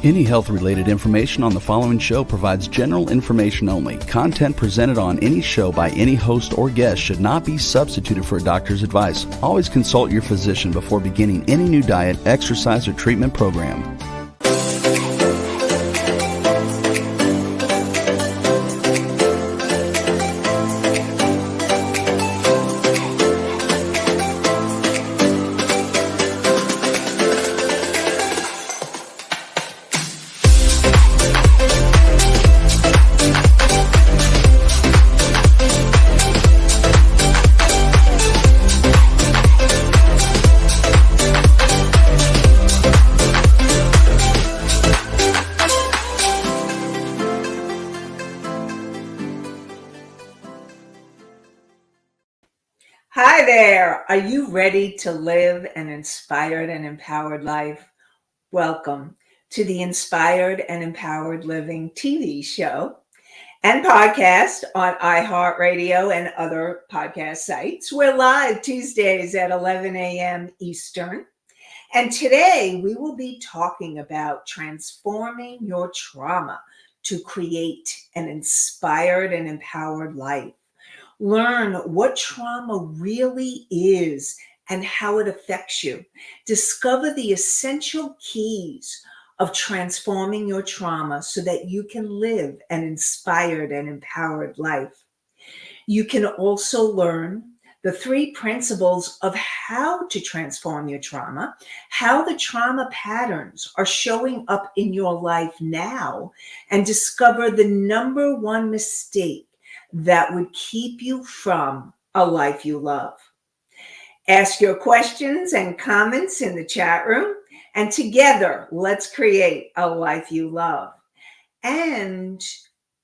Any health-related information on the following show provides general information only. Content presented on any show by any host or guest should not be substituted for a doctor's advice. Always consult your physician before beginning any new diet, exercise, or treatment program. Hi there. Are you ready to live an inspired and empowered life? Welcome to the Inspired and Empowered Living TV show and podcast on iHeartRadio and other podcast sites. We're live Tuesdays at 11 a.m. Eastern. And today we will be talking about transforming your trauma to create an inspired and empowered life. Learn what trauma really is and how it affects you. Discover the essential keys of transforming your trauma so that you can live an inspired and empowered life. You can also learn the 3 principles of how to transform your trauma, how the trauma patterns are showing up in your life now, and discover the number 1 mistake that would keep you from a life you love. Ask your questions and comments in the chat room, and together, let's create a life you love. And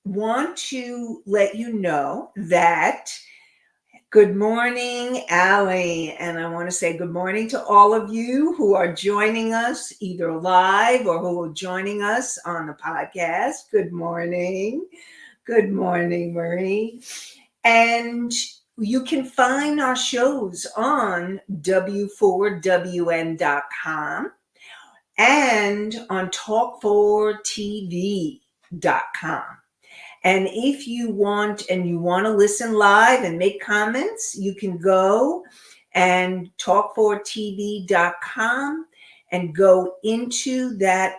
want to let you know that good morning, Allie. And I want to say good morning to all of you who are joining us either live or who are joining us on the podcast. Good morning. Good morning, Marie. And you can find our shows on w4wn.com and on talk4tv.com. And if you want to listen live and make comments, you can go and talk4tv.com and go into that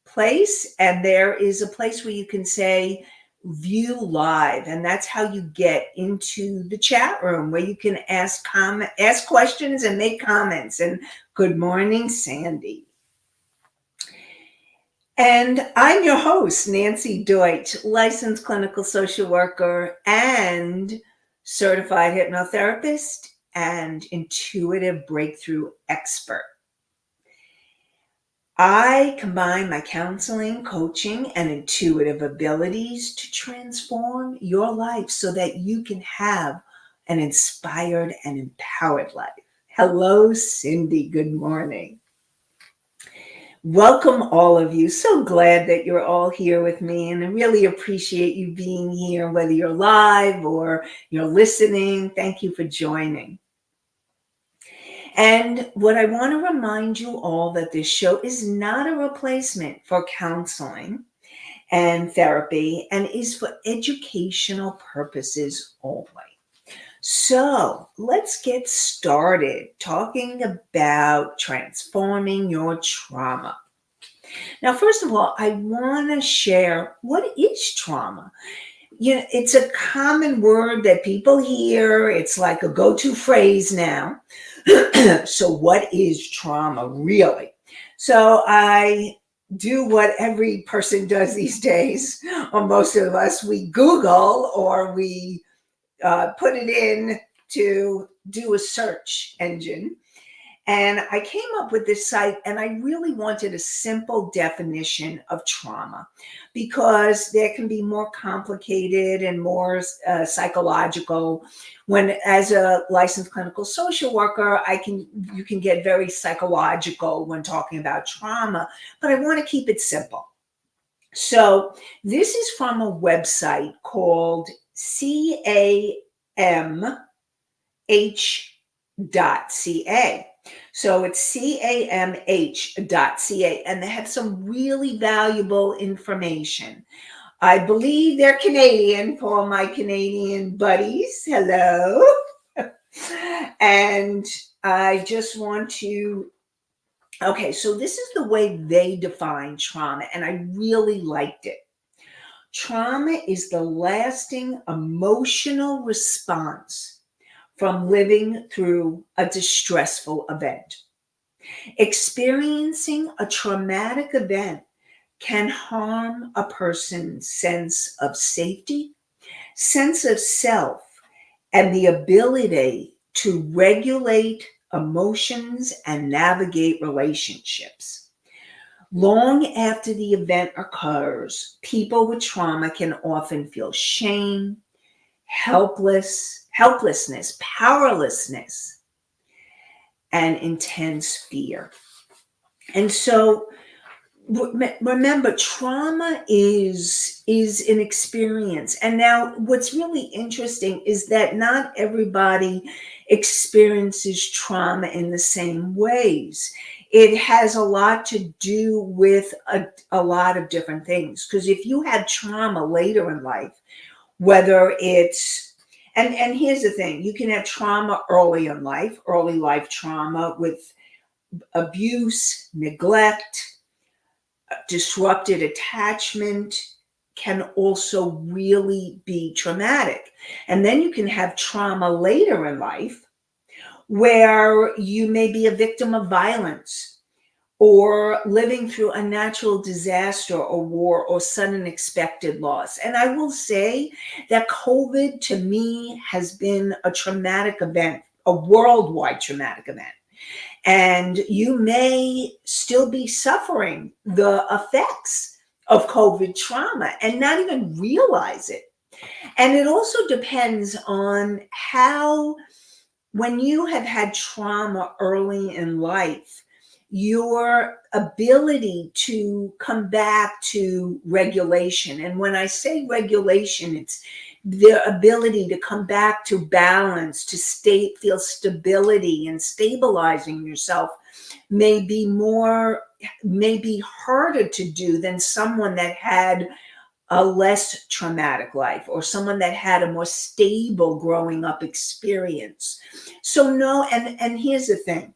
place. And there is a place where you can say, view live, and that's how you get into the chat room where you can ask questions and make comments. And good morning, Sandy. And I'm your host, Nanci Deutsch, licensed clinical social worker and certified hypnotherapist and intuitive breakthrough expert. I combine my counseling, coaching, and intuitive abilities to transform your life so that you can have an inspired and empowered life. Hello, Cindy. Good morning. Welcome, all of you. So glad that you're all here with me, and I really appreciate you being here, whether you're live or you're listening. Thank you for joining. And what I want to remind you all that this show is not a replacement for counseling and therapy and is for educational purposes only. So let's get started talking about transforming your trauma. Now, first of all, I want to share what is trauma. It's a common word that people hear. It's like a go-to phrase now. So what is trauma really? So I do what every person does these days, or most of us, we Google or we put it in to do a search engine. And I came up with this site, and I really wanted a simple definition of trauma because there can be more complicated and more psychological. When, as a licensed clinical social worker, you can get very psychological when talking about trauma, but I want to keep it simple. So this is from a website called CAMH.ca. So it's camh.ca, and they have some really valuable information. I believe they're Canadian for all my Canadian buddies. Hello. And I just want to, okay, so this is the way they define trauma, and I really liked it. Trauma is the lasting emotional response from living through a distressful event. Experiencing a traumatic event can harm a person's sense of safety, sense of self, and the ability to regulate emotions and navigate relationships. Long after the event occurs, people with trauma can often feel shame, helplessness, powerlessness, and intense fear. And so remember, trauma is an experience. And now what's really interesting is that not everybody experiences trauma in the same ways. It has a lot to do with a lot of different things. Because if you had trauma later in life, whether it's, and here's the thing, you can have trauma early in life, early life trauma with abuse, neglect, disrupted attachment can also really be traumatic. And then you can have trauma later in life where you may be a victim of violence or living through a natural disaster or war or sudden unexpected loss. And I will say that COVID to me has been a traumatic event, a worldwide traumatic event. And you may still be suffering the effects of COVID trauma and not even realize it. And it also depends on how, when you have had trauma early in life, your ability to come back to regulation. And when I say regulation, it's the ability to come back to balance, to feel stability, and stabilizing yourself may be harder to do than someone that had a less traumatic life or someone that had a more stable growing up experience. So no, and here's the thing,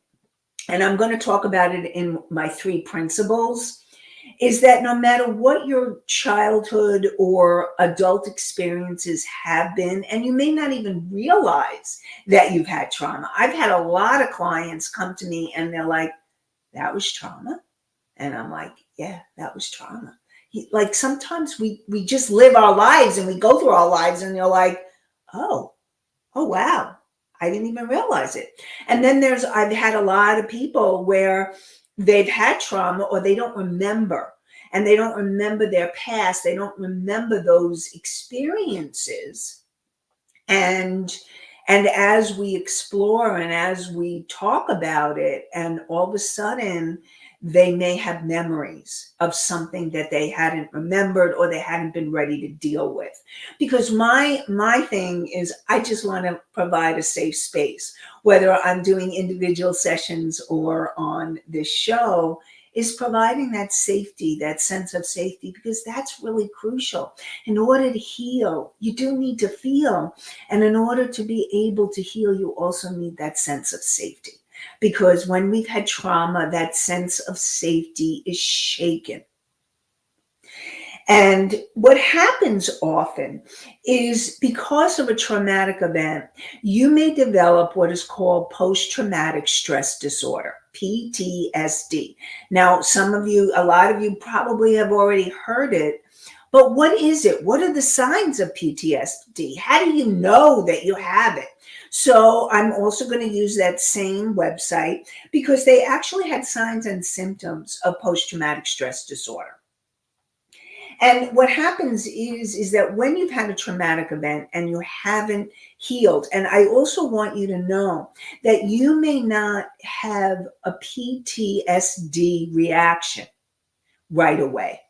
and I'm going to talk about it in my 3 principles, is that no matter what your childhood or adult experiences have been, and you may not even realize that you've had trauma. I've had a lot of clients come to me and they're like, that was trauma. And I'm like, yeah, that was trauma. Like sometimes we just live our lives and we go through our lives and you're like, oh wow, I didn't even realize it. And then I've had a lot of people where they've had trauma or they don't remember, and they don't remember their past. They don't remember those experiences. And as we explore and as we talk about it, and all of a sudden they may have memories of something that they hadn't remembered or they hadn't been ready to deal with. Because my thing is, I just want to provide a safe space, whether I'm doing individual sessions or on this show, is providing that safety, that sense of safety, because that's really crucial. In order to heal, you do need to feel. And in order to be able to heal, you also need that sense of safety. Because when we've had trauma, that sense of safety is shaken. And what happens often is, because of a traumatic event, you may develop what is called post-traumatic stress disorder, PTSD. Now, a lot of you probably have already heard it, but what is it? What are the signs of PTSD? How do you know that you have it? So I'm also going to use that same website because they actually had signs and symptoms of post-traumatic stress disorder. And what happens is that when you've had a traumatic event and you haven't healed, and I also want you to know that you may not have a PTSD reaction right away.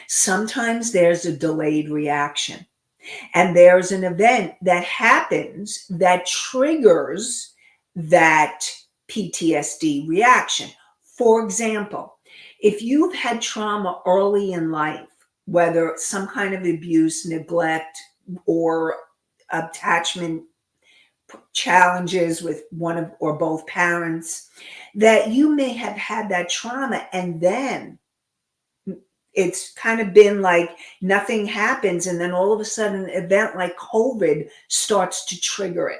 Sometimes there's a delayed reaction, and there's an event that happens that triggers that PTSD reaction. For example, if you've had trauma early in life, whether some kind of abuse, neglect, or attachment challenges with one of or both parents, that you may have had that trauma, and then it's kind of been like nothing happens, and then all of a sudden an event like COVID starts to trigger it.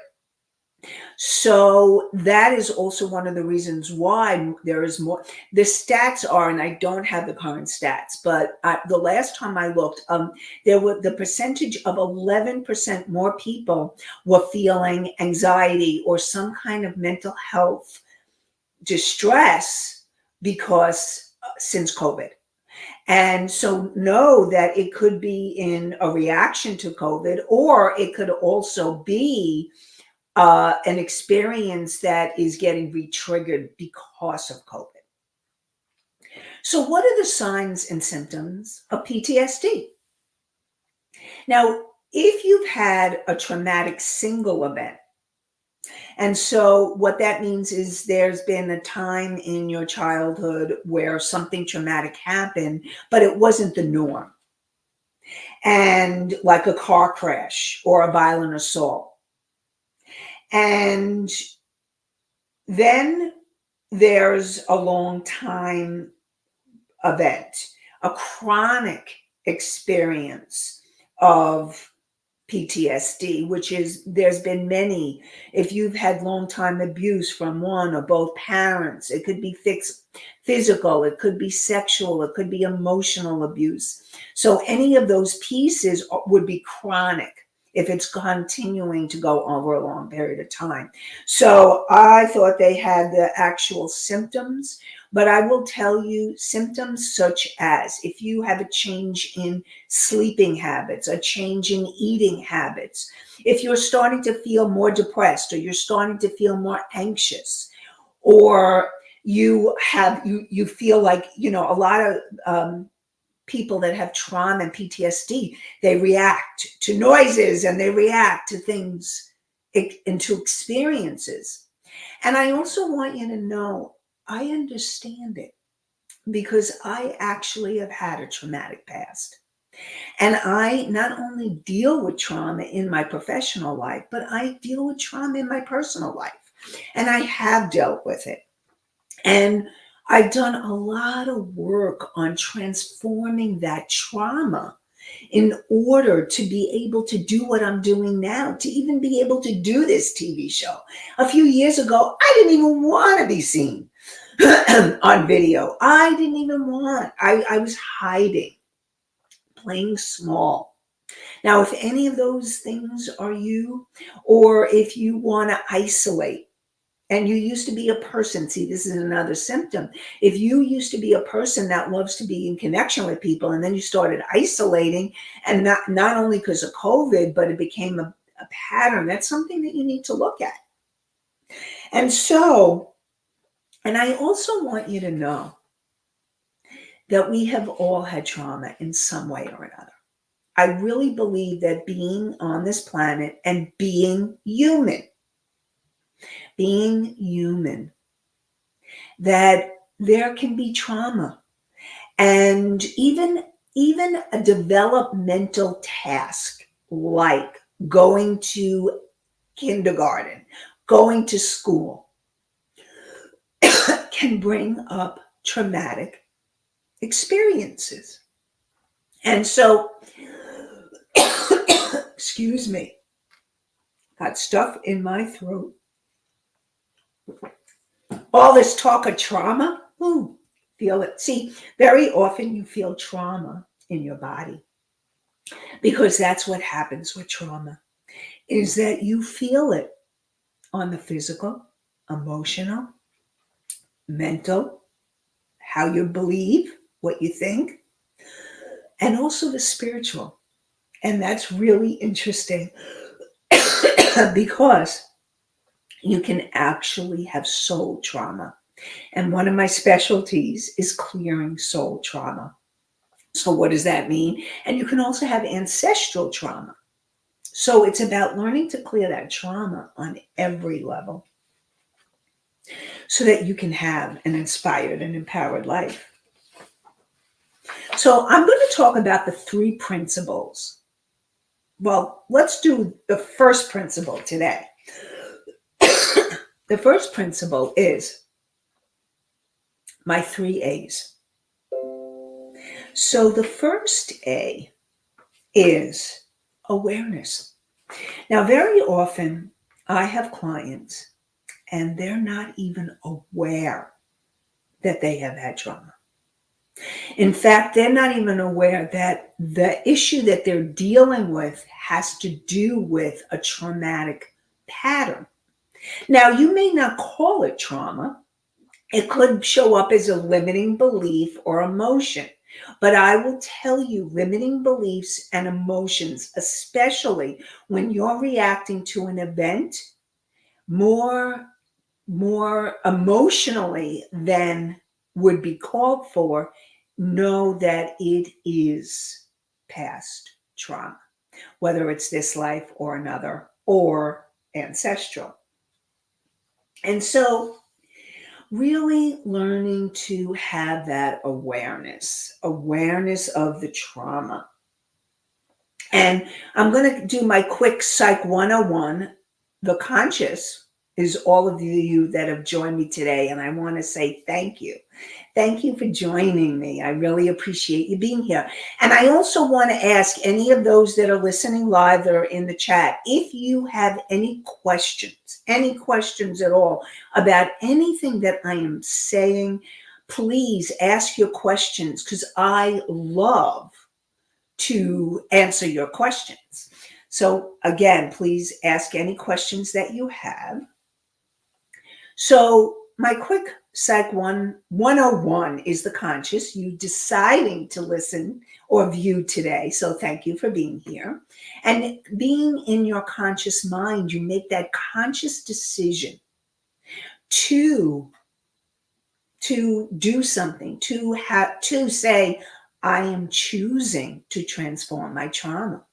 So that is also one of the reasons why there is more. The stats are, and I don't have the current stats, but the last time I looked, there were the percentage of 11% more people were feeling anxiety or some kind of mental health distress because since COVID. And so know that it could be in a reaction to COVID, or it could also be an experience that is getting re-triggered because of COVID. So what are the signs and symptoms of PTSD? Now, if you've had a traumatic single event, and so what that means is there's been a time in your childhood where something traumatic happened, but it wasn't the norm. And like a car crash or a violent assault. And then there's a long time event, a chronic experience of PTSD, which is there's been many. If you've had long time abuse from one or both parents, it could be physical, it could be sexual, it could be emotional abuse. So any of those pieces would be chronic if it's continuing to go over a long period of time. So I thought they had the actual symptoms, but I will tell you symptoms such as if you have a change in sleeping habits, a change in eating habits, if you're starting to feel more depressed, or you're starting to feel more anxious, or you feel like, a lot of people that have trauma and PTSD, they react to noises and they react to things, into experiences. And I also want you to know, I understand it because I actually have had a traumatic past. And I not only deal with trauma in my professional life, but I deal with trauma in my personal life. And I have dealt with it. And I've done a lot of work on transforming that trauma in order to be able to do what I'm doing now, to even be able to do this TV show. A few years ago, I didn't even want to be seen on video. I didn't even want, I was hiding, playing small. Now, if any of those things are you, or if you want to isolate, and you used to be a person, see, this is another symptom. If you used to be a person that loves to be in connection with people, and then you started isolating, and not only because of COVID, but it became a pattern, that's something that you need to look at. And so, and I also want you to know that we have all had trauma in some way or another. I really believe that being on this planet and being human, that there can be trauma, and even a developmental task like going to kindergarten, going to school can bring up traumatic experiences. And so, excuse me, got stuff in my throat. All this talk of trauma, feel it. See, very often you feel trauma in your body because that's what happens with trauma, is that you feel it on the physical, emotional, mental, how you believe, what you think, and also the spiritual. And that's really interesting because you can actually have soul trauma. And one of my specialties is clearing soul trauma. So what does that mean? And you can also have ancestral trauma. So it's about learning to clear that trauma on every level. so that you can have an inspired and empowered life. So I'm going to talk about the 3 principles. Well, let's do the first principle today. The first principle is my 3 A's. So the first A is awareness. Now, very often I have clients and they're not even aware that they have had trauma. In fact, they're not even aware that the issue that they're dealing with has to do with a traumatic pattern. Now, you may not call it trauma. It could show up as a limiting belief or emotion. But I will tell you, limiting beliefs and emotions, especially when you're reacting to an event more emotionally than would be called for, know that it is past trauma, whether it's this life or another or ancestral. And so really learning to have that awareness of the trauma. And I'm going to do my quick Psych 101. The conscious is all of you that have joined me today. And I want to say thank you. Thank you for joining me. I really appreciate you being here. And I also want to ask any of those that are listening live that are in the chat, if you have any questions at all about anything that I am saying, please ask your questions because I love to answer your questions. So again, please ask any questions that you have. So my quick Psych 101 is the conscious, you deciding to listen or view today. So thank you for being here. And being in your conscious mind, you make that conscious decision to do something, to say, I am choosing to transform my trauma.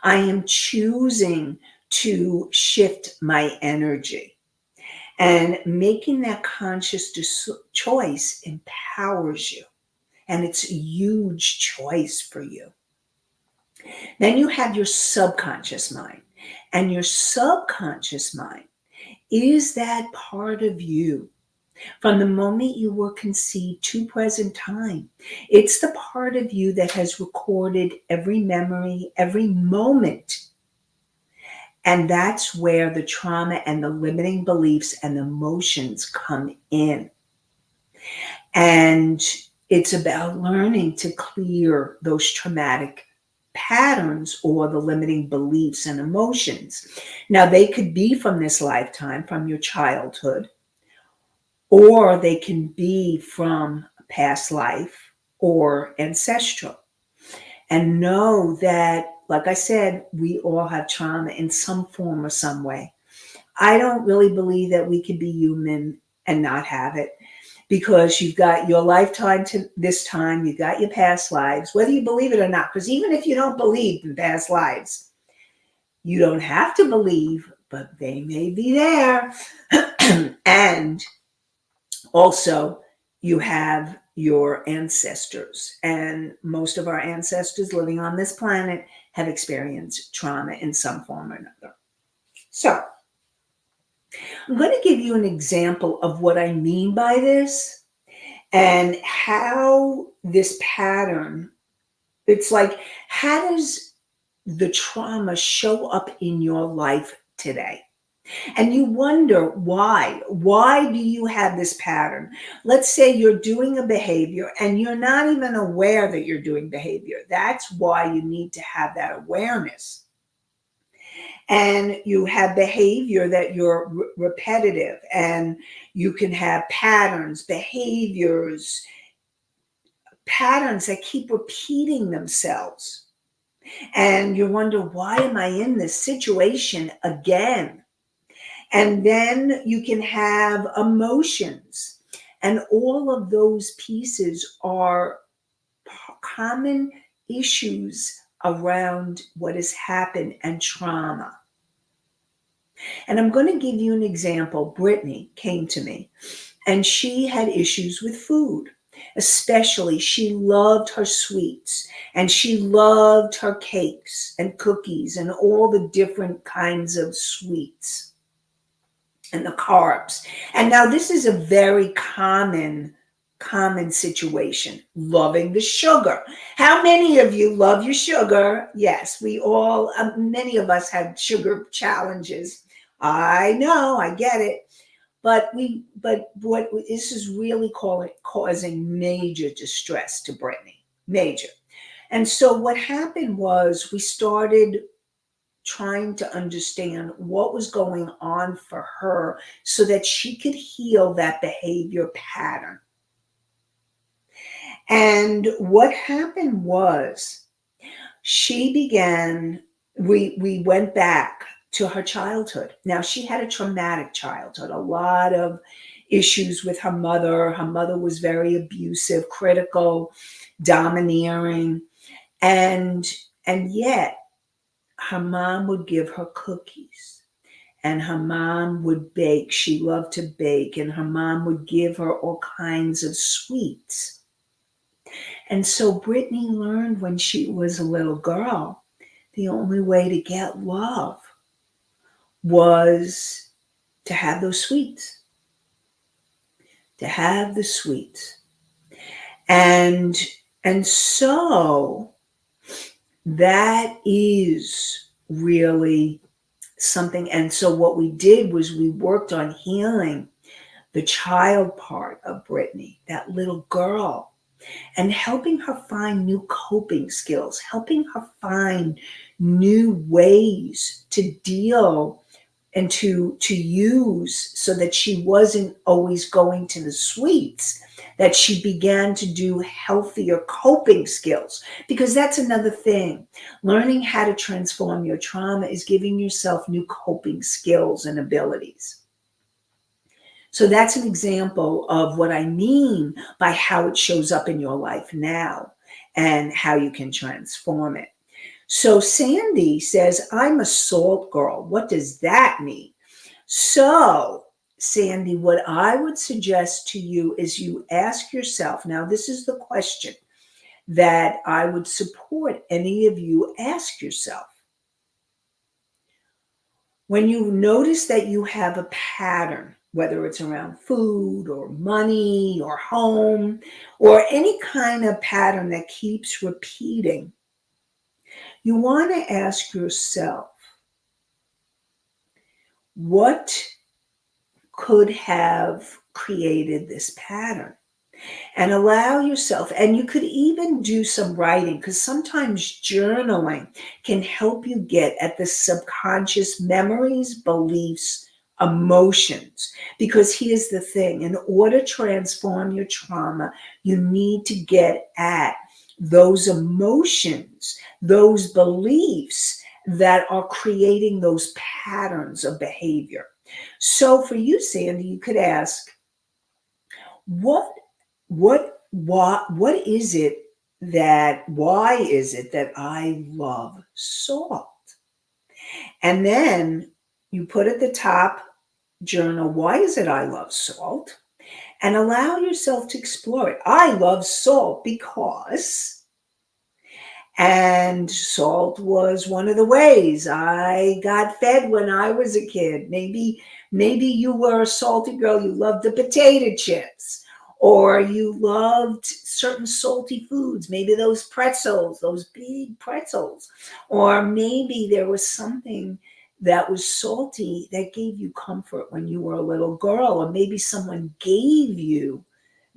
I am choosing to shift my energy. And making that conscious choice empowers you. And it's a huge choice for you. Then you have your subconscious mind. And your subconscious mind is that part of you from the moment you were conceived to present time. It's the part of you that has recorded every memory, every moment. And that's where the trauma and the limiting beliefs and the emotions come in. And it's about learning to clear those traumatic patterns or the limiting beliefs and emotions. Now, they could be from this lifetime, from your childhood, or they can be from past life or ancestral. And know that, like I said, we all have trauma in some form or some way. I don't really believe that we can be human and not have it, because you've got your lifetime to this time, you've got your past lives, whether you believe it or not. Because even if you don't believe in past lives, you don't have to believe, but they may be there. And also, you have your ancestors, and most of our ancestors living on this planet have experienced trauma in some form or another. So I'm going to give you an example of what I mean by this and how this pattern, it's like, how does the trauma show up in your life today? And you wonder why. Why do you have this pattern? Let's say you're doing a behavior and you're not even aware that you're doing behavior. That's why you need to have that awareness. And you have behavior that you're repetitive, and you can have patterns, behaviors, patterns that keep repeating themselves. And you wonder, why am I in this situation again? And then you can have emotions. And all of those pieces are common issues around what has happened and trauma. And I'm going to give you an example. Brittany came to me and she had issues with food. Especially, she loved her sweets, and she loved her cakes and cookies and all the different kinds of sweets and the carbs. And now this is a very common situation, loving the sugar. How many of you love your sugar? Yes, we all, many of us had sugar challenges. I know, I get it. But what this is really causing major distress to Brittany, major. And so what happened was we started trying to understand what was going on for her so that she could heal that behavior pattern. And what happened was we went back to her childhood. Now, she had a traumatic childhood, a lot of issues with her mother. Her mother was very abusive, critical, domineering, and yet her mom would give her cookies, and her mom would bake. She loved to bake, and her mom would give her all kinds of sweets. And so Brittany learned when she was a little girl, the only way to get love was to have those sweets, to have the sweets. And so that is really something. And so what we did was we worked on healing the child part of Brittany, that little girl, and helping her find new coping skills, helping her find new ways to deal and to use, so that she wasn't always going to the sweets, that she began to do healthier coping skills. Because that's another thing. Learning how to transform your trauma is giving yourself new coping skills and abilities. So that's an example of what I mean by how it shows up in your life now and how you can transform it. So Sandy says, I'm a salt girl. What does that mean? So, Sandy, what I would suggest to you is you ask yourself, now this is the question that I would support any of you ask yourself. When you notice that you have a pattern, whether it's around food or money or home or any kind of pattern that keeps repeating, you want to ask yourself, what could have created this pattern? And allow yourself, and you could even do some writing, because sometimes journaling can help you get at the subconscious memories, beliefs, emotions. Because here's the thing, in order to transform your trauma, you need to get at those emotions, those beliefs that are creating those patterns of behavior. So for you, Sandy, you could ask, why is it that I love salt? And then you put at the top, journal, why is it I love salt? And allow yourself to explore it. I love salt because, and salt was one of the ways I got fed when I was a kid. Maybe you were a salty girl. You loved the potato chips, or you loved certain salty foods. Maybe those pretzels, those big pretzels, or maybe there was something that was salty that gave you comfort when you were a little girl, or maybe someone gave you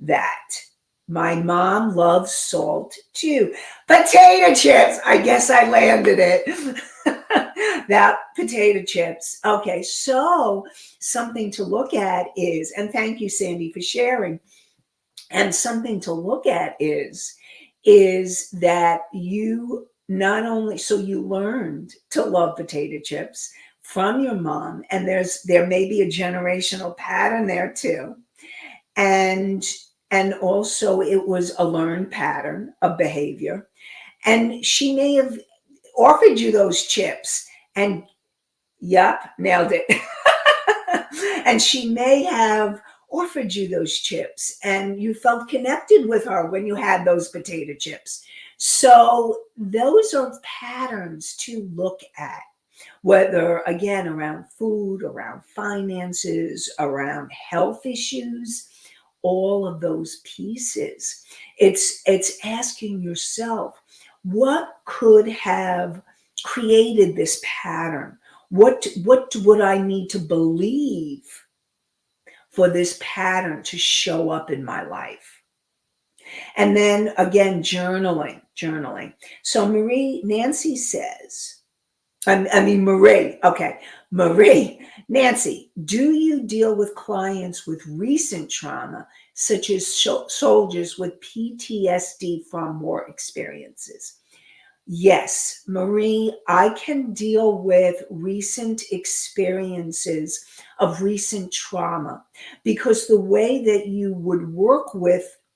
that. My mom loves salt too. Potato chips. I guess I landed it. That potato chips. Okay, so something to look at is, and thank you, Sandy, for sharing. And something to look at is that you not only, so you learned to love potato chips from your mom, and there may be a generational pattern there too. And also it was a learned pattern of behavior. And she may have offered you those chips and, yup, nailed it. And she may have offered you those chips and you felt connected with her when you had those potato chips. So those are patterns to look at, whether again around food, around finances, around health issues, all of those pieces. It's asking yourself, what could have created this pattern? What would I need to believe for this pattern to show up in my life? And then again, journaling. So Nanci says, Marie. Okay. Marie, Nanci, do you deal with clients with recent trauma, such as soldiers with PTSD from war experiences? Yes, Marie, I can deal with recent experiences of recent trauma, because the way that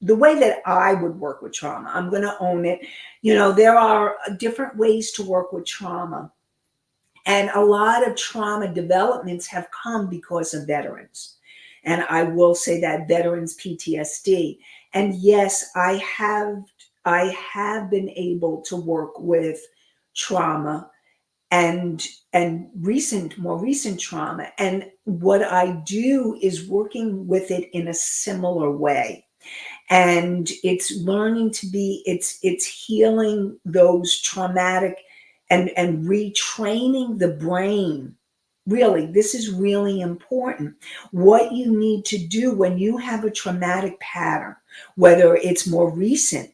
the way that I would work with trauma, I'm going to own it. There are different ways to work with trauma. And a lot of trauma developments have come because of veterans. And I will say that veterans PTSD. And yes, I have been able to work with trauma and more recent trauma. And what I do is working with it in a similar way. And it's learning to be, it's healing those traumatic and retraining the brain. Really, this is really important. What you need to do when you have a traumatic pattern, whether it's more recent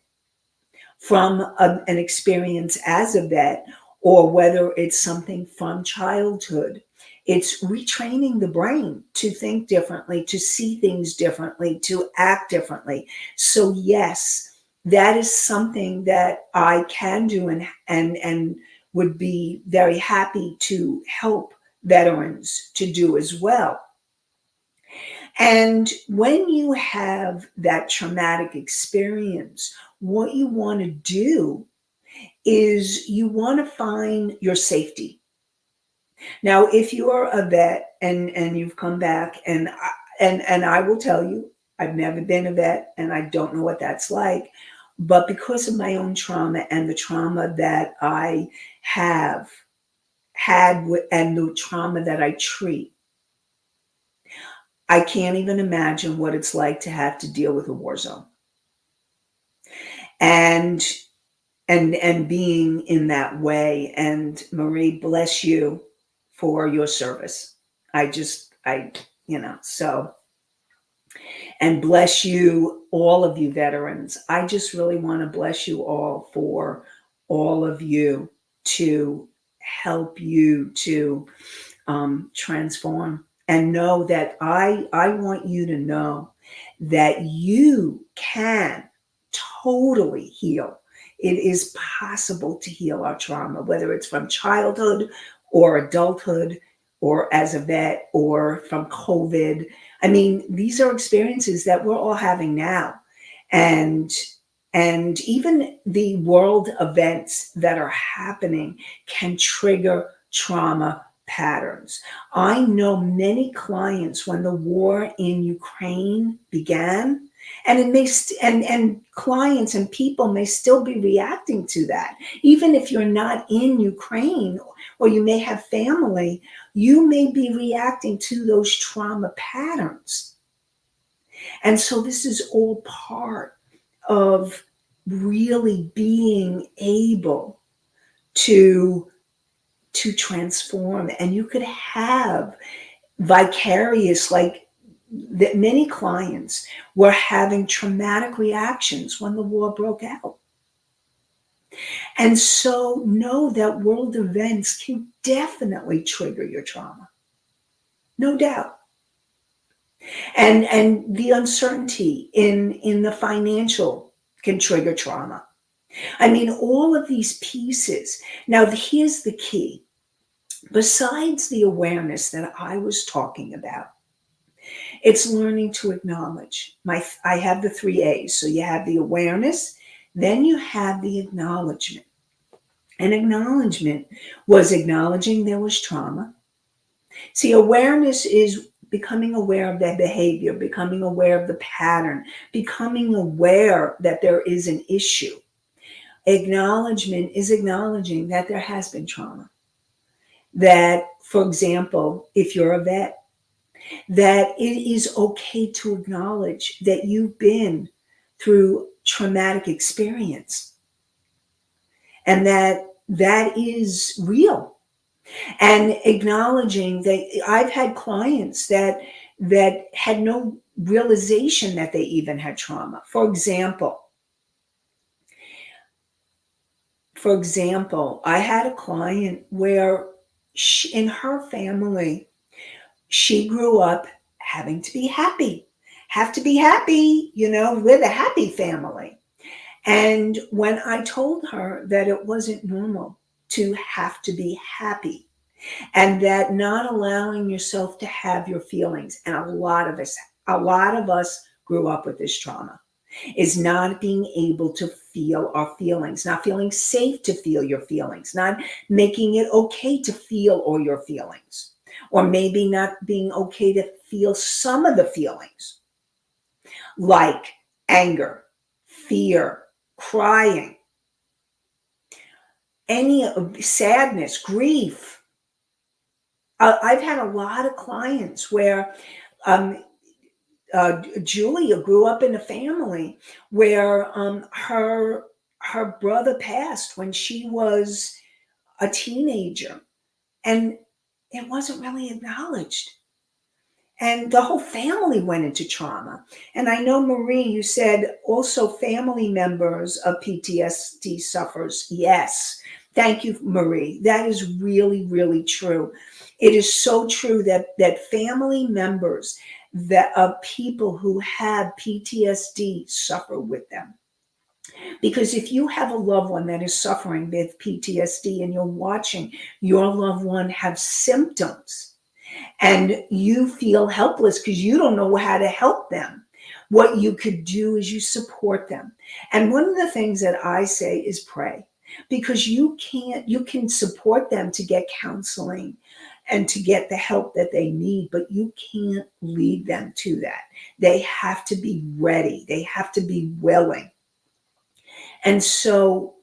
from an experience as a vet, or whether it's something from childhood, it's retraining the brain to think differently, to see things differently, to act differently. So yes, that is something that I can do and would be very happy to help veterans to do as well. And when you have that traumatic experience, what you want to do is you want to find your safety. Now, if you are a vet and you've come back, and I will tell you, I've never been a vet and I don't know what that's like, but because of my own trauma and the trauma that I have had and the trauma that I treat, I can't even imagine what it's like to have to deal with a war zone. And being in that way. And Marie, bless you for your service. So, and bless you, all of you veterans. I just really want to bless you all for all of you, to help you to transform, and know that I want you to know that you can totally heal. It is possible to heal our trauma, whether it's from childhood or adulthood, or as a vet, or from COVID. I mean, these are experiences that we're all having now. And even the world events that are happening can trigger trauma patterns. I know many clients, when the war in Ukraine began, and it may and clients and people may still be reacting to that. Even if you're not in Ukraine, or you may have family, you may be reacting to those trauma patterns. And so this is all part of really being able to transform. And you could have vicarious, like that many clients were having traumatic reactions when the war broke out. And so know that world events can definitely trigger your trauma. No doubt. And the uncertainty in the financial can trigger trauma. I mean, all of these pieces. Now, here's the key. Besides the awareness that I was talking about, it's learning to acknowledge. I have the 3 A's. So you have the awareness, then you have the acknowledgement. And acknowledgement was acknowledging there was trauma. See, awareness is becoming aware of their behavior, becoming aware of the pattern, becoming aware that there is an issue. Acknowledgement is acknowledging that there has been trauma. That, for example, if you're a vet, that it is okay to acknowledge that you've been through traumatic experience and that that is real. And acknowledging that I've had clients that had no realization that they even had trauma. For example, I had a client where in her family, she grew up having to be happy, have to be happy, we're the happy family. And when I told her that it wasn't normal to have to be happy and that not allowing yourself to have your feelings, and a lot of us grew up with this trauma, is not being able to feel our feelings, not feeling safe to feel your feelings, not making it okay to feel all your feelings, or maybe not being okay to feel some of the feelings, like anger, fear, crying, any sadness, grief. I've had a lot of clients where um, Julia grew up in a family where her brother passed when she was a teenager, and it wasn't really acknowledged. And the whole family went into trauma. And I know, Marie, you said also family members of PTSD sufferers. Yes. Thank you, Marie. That is really, really true. It is so true that family members that of people who have PTSD suffer with them. Because if you have a loved one that is suffering with PTSD and you're watching your loved one have symptoms, and you feel helpless because you don't know how to help them, what you could do is you support them. And one of the things that I say is pray, because you can support them to get counseling and to get the help that they need, but you can't lead them to that. They have to be ready. They have to be willing. And so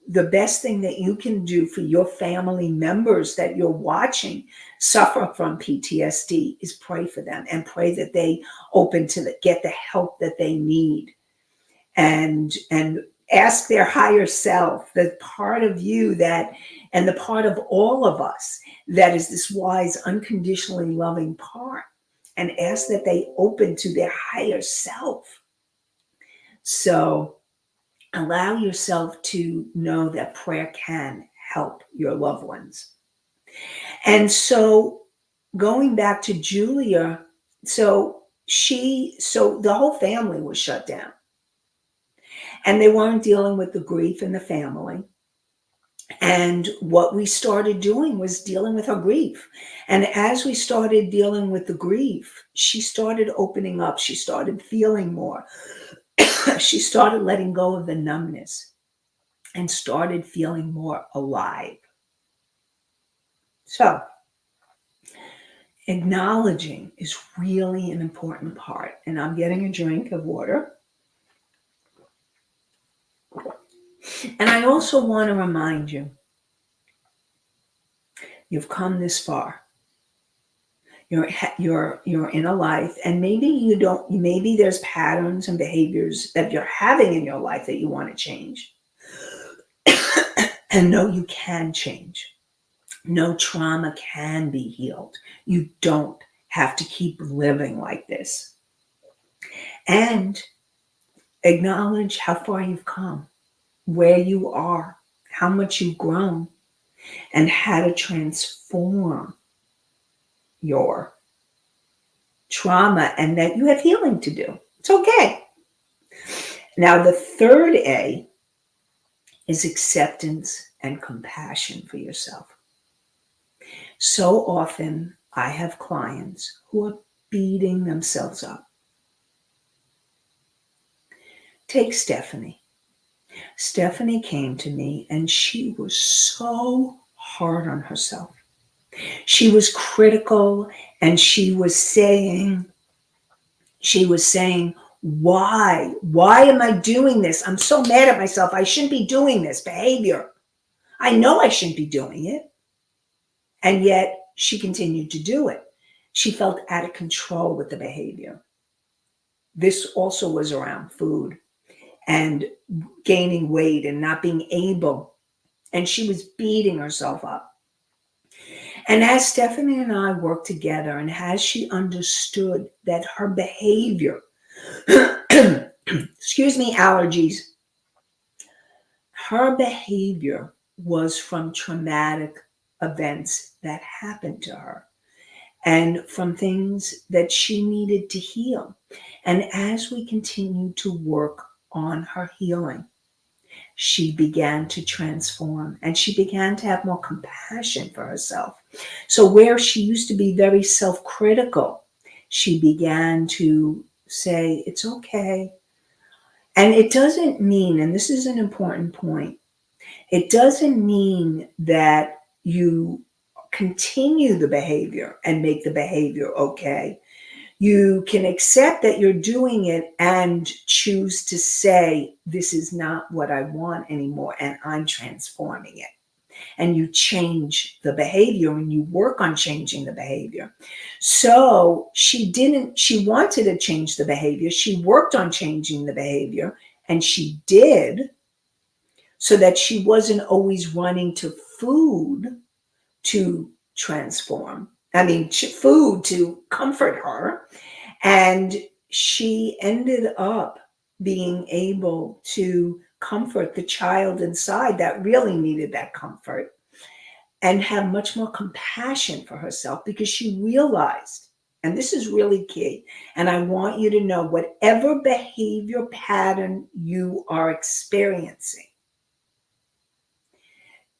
the best thing that you can do for your family members that you're watching suffer from PTSD is pray for them and pray that they get the help that they need, and ask their higher self, the part of you that, and the part of all of us that is this wise, unconditionally loving part, and ask that they open to their higher self. So allow yourself to know that prayer can help your loved ones. And so going back to Julia, so the whole family was shut down and they weren't dealing with the grief in the family. And what we started doing was dealing with her grief. And as we started dealing with the grief, she started opening up. She started feeling more. She started letting go of the numbness and started feeling more alive. So, acknowledging is really an important part. And I'm getting a drink of water. And I also want to remind you, you've come this far. You're in a life, and maybe there's patterns and behaviors that you're having in your life that you want to change. And no, you can change. No trauma can be healed. You don't have to keep living like this. And acknowledge how far you've come, where you are, how much you've grown, and how to transform your trauma, and that you have healing to do. It's okay. Now, the third A is acceptance and compassion for yourself. So often I have clients who are beating themselves up. Take Stephanie. Stephanie came to me and she was so hard on herself. She was critical, and she was saying, why? Why am I doing this? I'm so mad at myself. I shouldn't be doing this behavior. I know I shouldn't be doing it. And yet she continued to do it. She felt out of control with the behavior. This also was around food and gaining weight and not being able. And she was beating herself up. And as Stephanie and I worked together, and as she understood that her behavior, excuse me, allergies, her behavior was from traumatic events that happened to her and from things that she needed to heal. And as we continued to work on her healing, she began to transform, and she began to have more compassion for herself. So where she used to be very self-critical, she began to say, it's okay. And it doesn't mean, and this is an important point, it doesn't mean that you continue the behavior and make the behavior okay. You can accept that you're doing it and choose to say, this is not what I want anymore, and I'm transforming it. And you change the behavior and you work on changing the behavior. So she wanted to change the behavior. She worked on changing the behavior, and she did, so that she wasn't always running to food to transform. Food to comfort her. And she ended up being able to comfort the child inside that really needed that comfort, and have much more compassion for herself, because she realized, and this is really key, and I want you to know, whatever behavior pattern you are experiencing,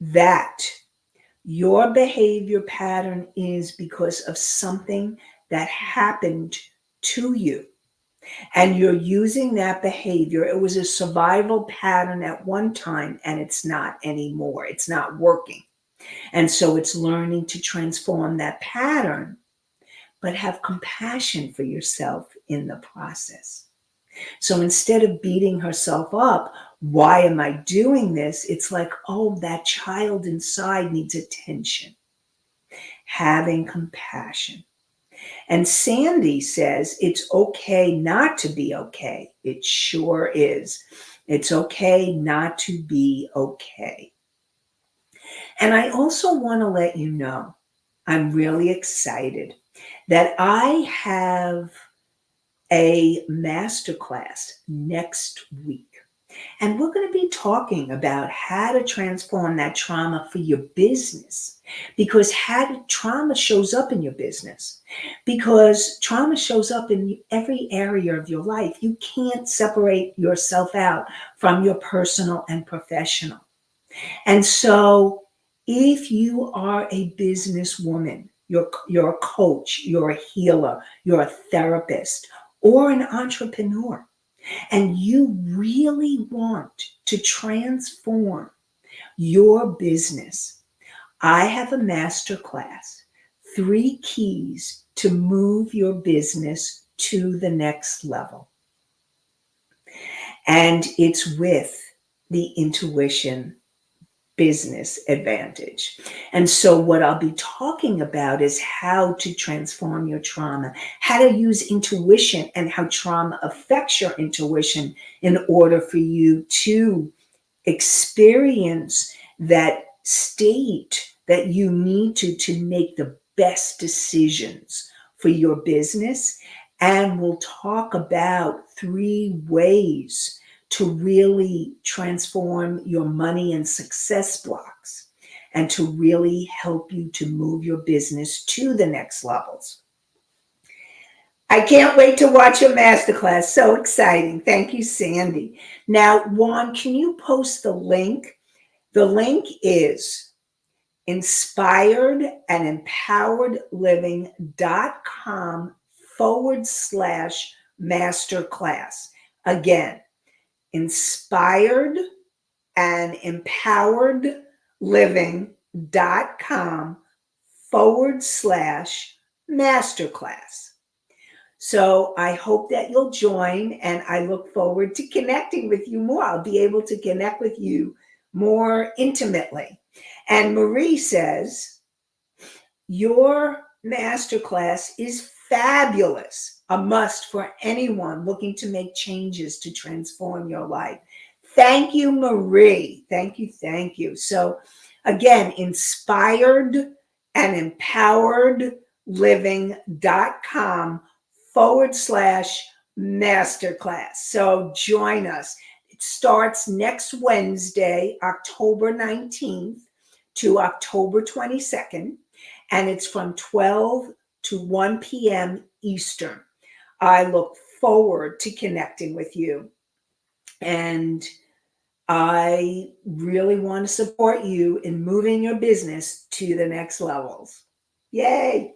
that your behavior pattern is because of something that happened to you. And you're using that behavior. It was a survival pattern at one time, and it's not anymore. It's not working. And so it's learning to transform that pattern, but have compassion for yourself in the process. So instead of beating herself up, why am I doing this? It's like, oh, that child inside needs attention. Having compassion. And Sandy says, it's okay not to be okay. It sure is. It's okay not to be okay. And I also want to let you know, I'm really excited that I have a masterclass next week. And we're going to be talking about how to transform that trauma for your business, because trauma shows up in your business, because trauma shows up in every area of your life. You can't separate yourself out from your personal and professional. And so if you are a businesswoman, you're a coach, you're a healer, you're a therapist, or an entrepreneur, and you really want to transform your business, I have a masterclass, 3 keys to move your business to the next level. And it's with the intuition business advantage. And so what I'll be talking about is how to transform your trauma, how to use intuition, and how trauma affects your intuition in order for you to experience that state that you need to make the best decisions for your business. And we'll talk about 3 ways to really transform your money and success blocks, and to really help you to move your business to the next levels. I can't wait to watch your masterclass. So exciting. Thank you, Sandy. Now, Juan, can you post the link? The link is inspiredandempoweredliving.com/masterclass. Again, inspiredandempoweredliving.com /masterclass. So I hope that you'll join, and I look forward to connecting with you more. I'll be able to connect with you more intimately. And Marie says, your masterclass is fabulous, a must for anyone looking to make changes to transform your life. Thank you, Marie. Thank you. Thank you. So again, inspired and empowered living.com/masterclass. So join us. It starts next Wednesday, October 19th to October 22nd, and it's from 12 to 1 p.m. Eastern. I look forward to connecting with you, and I really want to support you in moving your business to the next levels. Yay!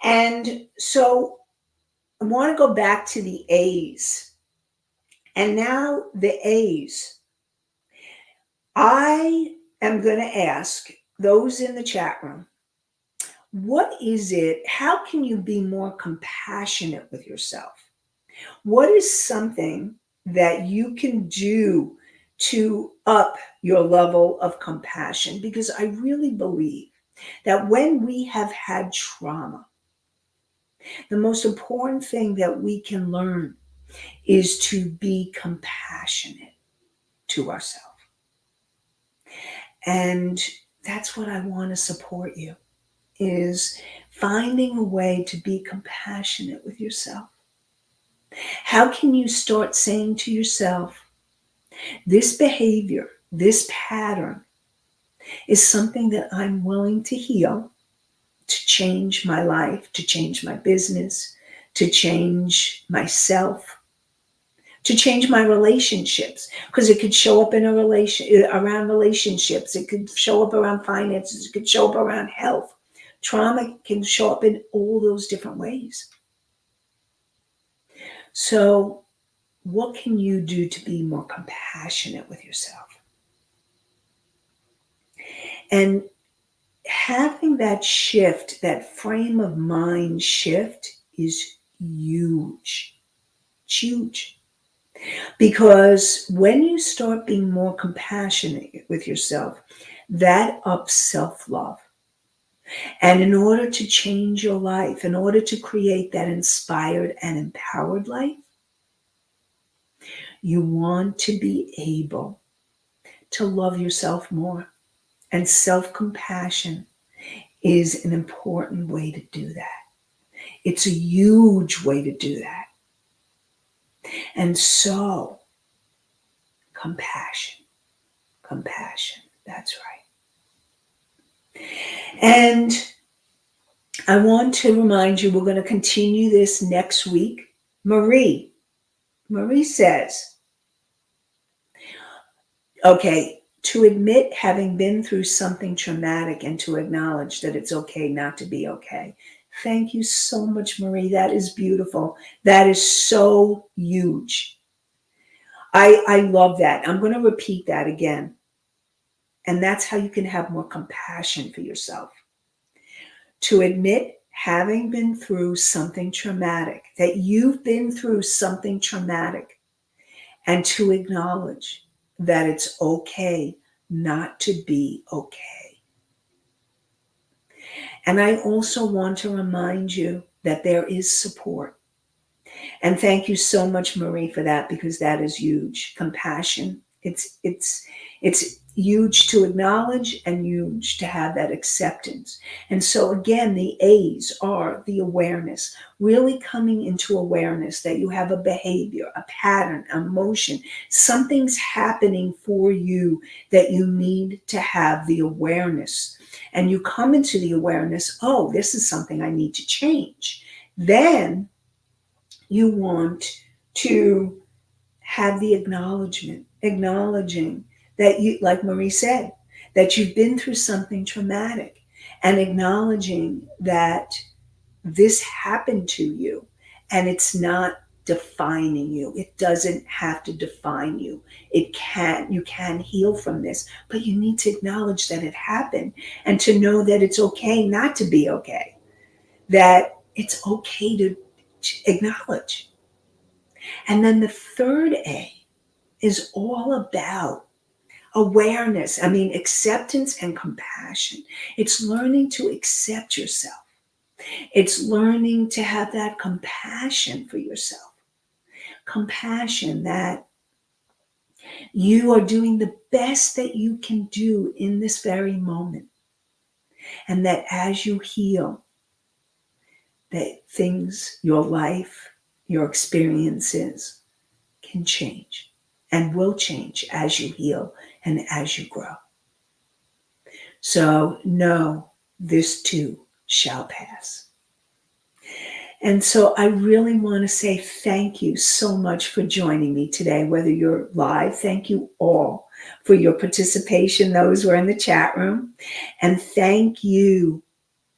And so I want to go back to the A's. And now the A's. I am going to ask those in the chat room, what is it? How can you be more compassionate with yourself? What is something that you can do to up your level of compassion? Because I really believe that when we have had trauma, the most important thing that we can learn is to be compassionate to ourselves. And that's what I want to support you, is finding a way to be compassionate with yourself. How can you start saying to yourself, this behavior, this pattern is something that I'm willing to heal, to change my life, to change my business, to change myself, to change my relationships, because it could show up in around relationships. It could show up around finances. It could show up around health. Trauma can show up in all those different ways. So what can you do to be more compassionate with yourself? And having that shift, that frame of mind shift, is huge. It's huge. Because when you start being more compassionate with yourself, that ups self-love. And in order to change your life, in order to create that inspired and empowered life, you want to be able to love yourself more. And self-compassion is an important way to do that. It's a huge way to do that. And so, compassion, that's right. And I want to remind you, we're going to continue this next week. Marie says, okay, to admit having been through something traumatic and to acknowledge that it's okay not to be okay. Thank you so much, Marie. That is beautiful. That is so huge. I love that. I'm going to repeat that again. And that's how you can have more compassion for yourself. To admit having been through something traumatic, that you've been through something traumatic, and to acknowledge that it's okay not to be okay. And I also want to remind you that there is support. And thank you so much, Marie, for that, because that is huge. Compassion. It's huge to acknowledge and huge to have that acceptance. And so again, the A's are the awareness, really coming into awareness that you have a behavior, a pattern, emotion, something's happening for you that you need to have the awareness. And you come into the awareness, oh, this is something I need to change. Then you want to have the acknowledgement, acknowledging that you, like Marie said, that you've been through something traumatic, and acknowledging that this happened to you and it's not defining you. It doesn't have to define you. You can heal from this, but you need to acknowledge that it happened and to know that it's okay not to be okay, that it's okay to acknowledge. And then the third A is all about awareness. I mean, acceptance and compassion. It's learning to accept yourself. It's learning to have that compassion for yourself. Compassion that you are doing the best that you can do in this very moment. And that as you heal, that things, your life, your experiences can change and will change as you heal and as you grow. So know this too shall pass. And so I really want to say thank you so much for joining me today, whether you're live. Thank you all for your participation, those who are in the chat room. And thank you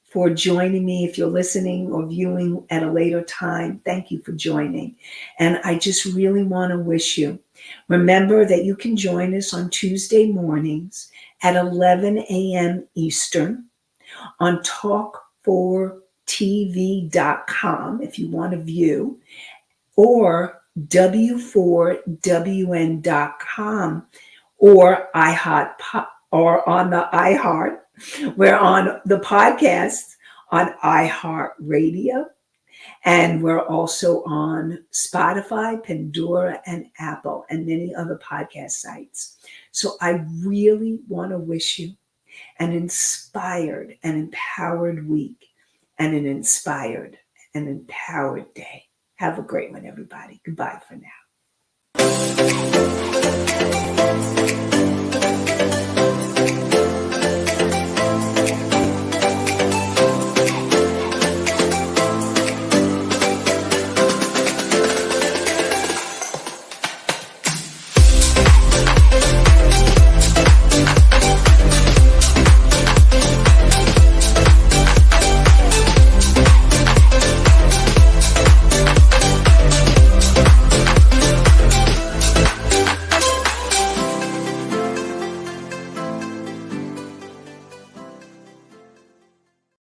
for joining me. If you're listening or viewing at a later time, thank you for joining. And I just really want to wish you, remember that you can join us on Tuesday mornings at 11 a.m. Eastern on talk4tv.com if you want to view, or w4wn.com, or iHeart, or on the iHeart. We're on the podcast on iHeartRadio, and we're also on Spotify, Pandora, and Apple, and many other podcast sites. So I really want to wish you an inspired and empowered week and an inspired and empowered day. Have a great one, everybody. Goodbye for now.